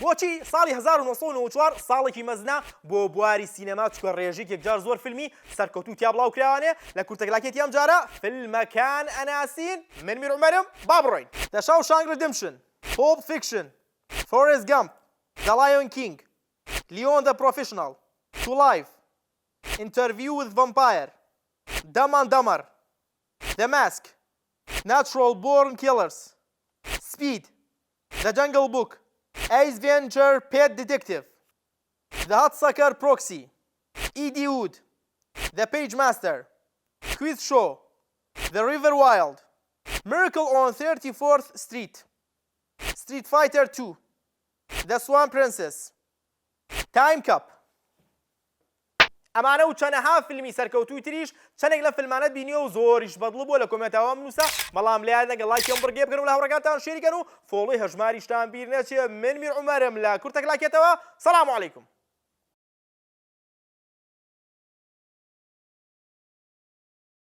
بۆچی ساڵی 1994 ساڵێکی مەزنا بۆ بواری سینەما چکە ڕێژێک یەکجار زۆر فیلمی سەرکەوتوو تیا بڵاو کراوانێ لە کورتەگلاکێتی ئەم جارە فیلمەکان ئەناسین من میر عومەرم با بڕۆین. The Shawshank Redemption, Pulp Fiction, Forrest Gump, The Lion King, Leon the Professional, To Life, Interview with Vampire, Dumb and Dumber, The Mask, Natural Born Killers, Speed, The Jungle Book, Ace Venture Pet Detective, The Hudsucker Proxy, E.D. Wood, The Page Master, Quiz Show, The River Wild, Miracle on 34th Street, Street Fighter 2, The Swan Princess, Time Cup. ئەمانە و چەنەها فیلمی سەرکەوتووی تریش چەندێک لە فیلمانەت بینیە و زۆریش بەدڵ بووە لە کۆمنتەوە بنووسە بەڵام لە یاد نەگە لایکیان بڕگێ بکەن و لە هاوڕێکانتان شێریکەن و فۆڵۆی هەژماریشتان بیر نەچێ من میر عومەرم لە کورتەگلاکێتەوە سەلام عەلەیکوم.